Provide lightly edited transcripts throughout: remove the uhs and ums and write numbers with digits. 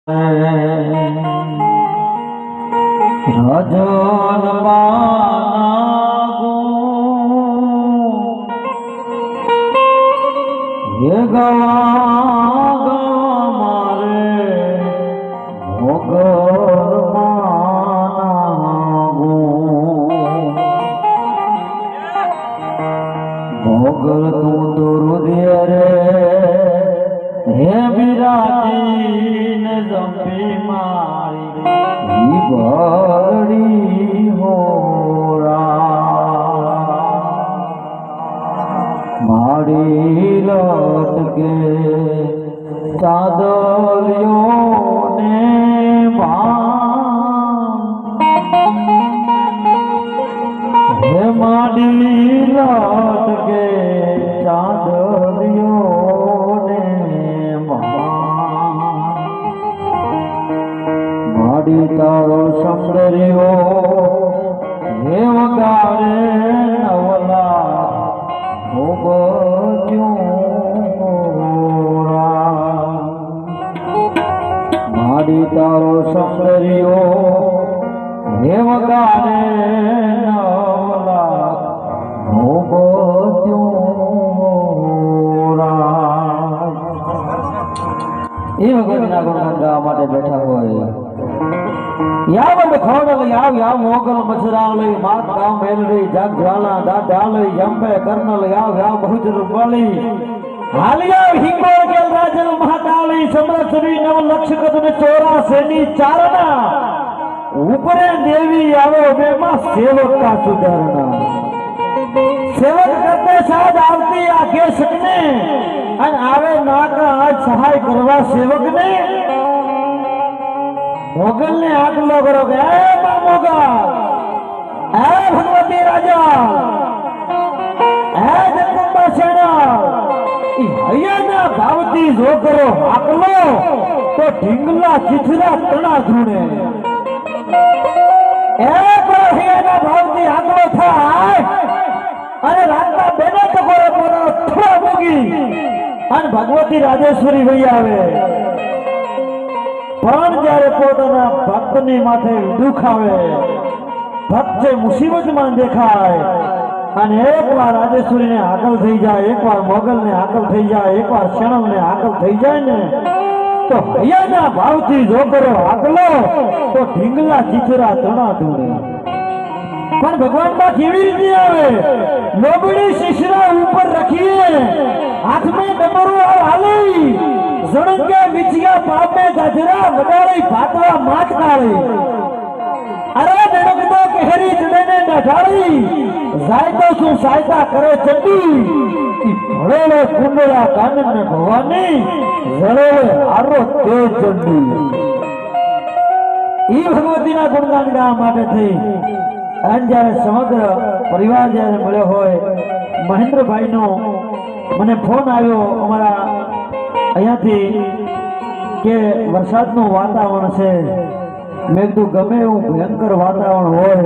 રાજન બાગો હે ગવા મારે મોગર માનાગો મોગર તું તો રુદિય રે હે બિરાજી ને જંપી મારી બળી હોરા મારી લટકે ચાદરિયો ને હે મારી લટકે ચાદરિયો ને માડી તારો સમદરિયો હે વગાડે નવલા માડી તારો સમદરિયો હે વગાડે નવલા એ ભગવતીના ગુણગાન ગાવા માટે બેઠા હોય યાવ ખોડલ યાવ મોગલ મછરાવલી માત ગામ મેલડી જગ જ્વાલા દા ડાલી જંપે કર્નલ યાવ બહુજર બળી હાલિયા હિંગોળ કે રાજલ મહાકાળી સમરસરી નવ લક્ષ કદ ને 84 ની ચારણા ઉપરે દેવી આવો બેમાં સેવક કા સુધારણા સેવક કરતે સાજ આવતી આગે સકને અને આવે નાકા આજ સહાય કરવા સેવક ને મોગલ ને આગલો કરો કે એ મોગલ એ ભગવતી રાજા એ જગદંબા સેના ઈ હૈયાના ભાવતી જો કરો આગલો તો ઢીંગલા ચીથરા તણા ધૂણે એ પર હૈયાના ભાવતી આગલો થાય અને રાતના બેને ટકોરે પોતાનો થોડો મૂકી અને ભગવતી રાજેશ્વરી વહી આવે પણ જ્યારે પોતાના ભક્તની માથે દુઃખ આવે ભક્ત મુસીબતમાં દેખાય અને એકવાર રાજેશ્વરીને આગળ થઈ જાય એકવાર મોગલને આગળ થઈ જાય એકવાર શણવને આગળ થઈ જાય ને તો હૈયાના ભાવથી જો કરો આગલો તો ઢીંગલા ચીથરા તણા ધૂણે પણ ભગવાનમાં કેવી રીતે આવે લોબડી શિશરા ઉપર રખીએ હાથમાં ડમરું હાલી જણંગે વિચિયા પાપે ગજરા વડાળી ભાતવા માત કાળી અરે ડણકતો કેહરી જડેને નઢાળી જાય તો શું સાયતા કરે ચંડી ભળેલો કુંડળા કાનને ભવાની જળેલે હારો તેજ ચંડી ઈ ભગવતીના ગુણગાન ગાવા માટે થઈ અને જ્યારે સમગ્ર પરિવાર જ્યારે મળ્યો હોય મહેન્દ્રભાઈનો મને ફોન આવ્યો અમારા અહીંયાથી કે વરસાદનું વાતાવરણ છે મેં કીધું ગમે એવું ભયંકર વાતાવરણ હોય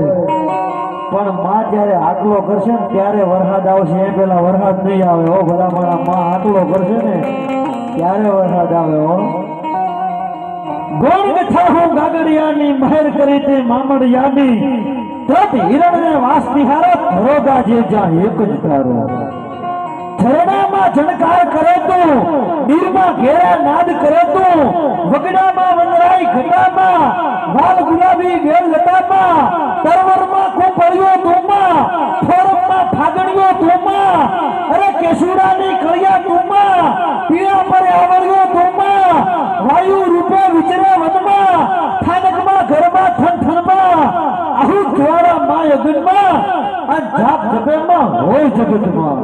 પણ માં જ્યારે આટલો કરશે ને ત્યારે વરસાદ આવશે એ પેલા વરસાદ નહીં આવે હો ભલા મારા માં આટલો કરશે ને ત્યારે વરસાદ આવે હો ગોળ કથા હું ગાગડિયાની મહેર કરી તે મામડિયાની તત હિરણને વાસ નિહારો ધરોગા જે જા એક જ તારો ઝરણામાં ઝણકાર કરે તું નીરમાં ઘેરા નાદ કરે તું વગડામાં વંદરાઈ ઘટામાં વાલ ગુલાબી વેલ લતામાં તરવરમાં કુંભળિયો તુમાં ફોરમમાં ફાગણિયો તુમાં અરે કેસુડાની કળિયા તુમાં પીળા પર આવળિયો તુમાં વાયુ રૂપે વિચરે વનમાં થાનકમાં ઘરમાં ઠનઠનમાં આહુ જ્વાળા માં યજ્ઞમાં અને જાપ જપેમાં હોય જગતમાં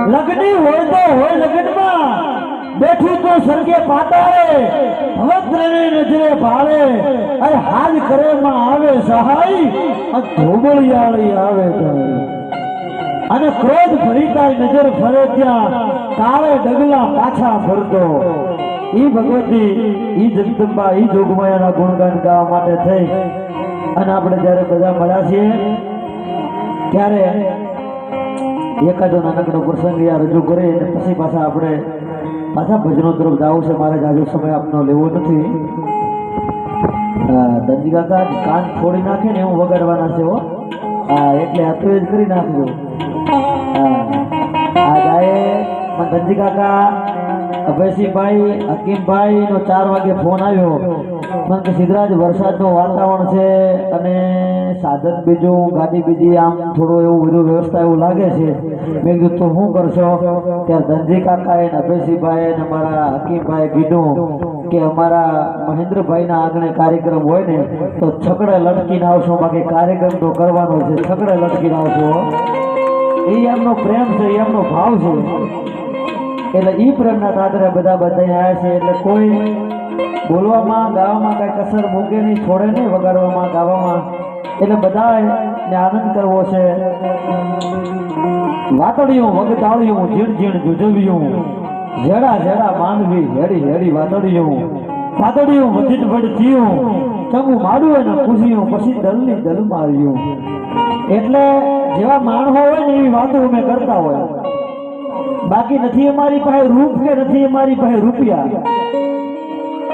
લગની હોય તો હોય લગનમાં બેઠું તો સરગે પાતાળે ભવત્રને નજરે ભાળે અરે હાલ કરે માં આવે સહાય અને ધોબળિયાળી આવે અને ક્રોધ ભરીતાય નજર ફરે ત્યાં કાળે ડગલા પાછા ફરતો ઈ ભગવતી ઈ જગદંબા ઈ જોગમાયાના ગુણગાન ગાવા માટે થઈ અને આપણે જ્યારે બધા મળ્યા છીએ ત્યારે એકાદો નાનકડો પ્રસંગ યા રજૂ કરી અને પછી પાછા આપણે પાછા ભજનો તરફ જવું છે મારે જાજો સમય આપનો લેવો નથી. દંજી કાકા કાન છોડી નાખે ને એવું વગાડવાના છે હો. હા એટલે આ તો જ કરી નાખજો. આ ગાય દંજી કાકા અભયસિંહભાઈ હકીમભાઈ નો 4 વાગે ફોન આવ્યો મને કે સિદ્ધરાજ વરસાદનું વાતાવરણ છે અને સાધન બીજું ગાડી બીજી આમ થોડું એવું બધું વ્યવસ્થા એવું લાગે છે. મેં કીધું તો શું કરશો? ત્યારે ધનજી કાકાએ ને અભયસિંહભાઈ ને અમારા હકીમભાઈ કીધું કે અમારા મહેન્દ્રભાઈના આંગણે કાર્યક્રમ હોય ને તો છકડે લટકીને આવશો, બાકી કાર્યક્રમ તો કરવાનો છે, છકડે લટકીને આવશો. એ એમનો પ્રેમ છે, એમનો ભાવ છે. એટલે ઈ પ્રેમના તાતરે બધા આવ્યા છે. એટલે કોઈ બોલવામાં ગાવામાં કઈ કસર મૂકે નહીં, છોડે નહીં વગાડવામાં ગાવામાં. એટલે બધાને આનંદ કરવો છે. વાતડિયું વગતાળિયું ઝીણ ઝીણ જુજવ્યું, ઝેડા ઝેડા માનવી હેડી હેડી વાતડિયું, વાતડિયું વજીત વડચ્યું, ચંગુ માડું એને પૂછ્યું પછી દલની દલ માર્યું. એટલે જેવા માણસો હોય ને એવી વાતો અમે કરતા હોય. બાકી નથી અમારી પાસે રૂપ કે નથી અમારી પાસે રૂપિયા,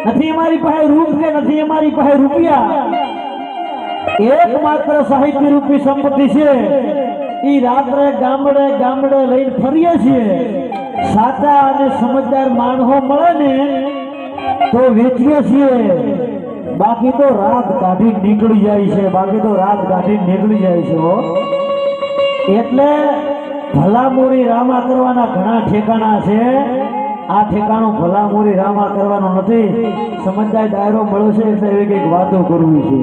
નથી અમારી પાસે રૂપ કે નથી અમારી પાસે રૂપિયા. એકમાત્ર સાહિત્ય રૂપી સંપત્તિ છે. ઈ રાત્રે ગામડે ગામડે લઈને ફરીએ છીએ. સાચા અને સમજદાર માણસો મળે ને તો વેચીએ છીએ. બાકી તો રાત કાઢી નીકળી જાય છે, બાકી તો રાત કાઢી નીકળી જાય છે. એટલે ભલામોરી રામા કરવાના ઘણા ઠેકાણા છે. આ ઠેકાણું ભલામોરી રામા કરવાનું નથી. સમજદાર દાયરો મળ્યો છે એટલે એવી કંઈક વાતો કરવી છે.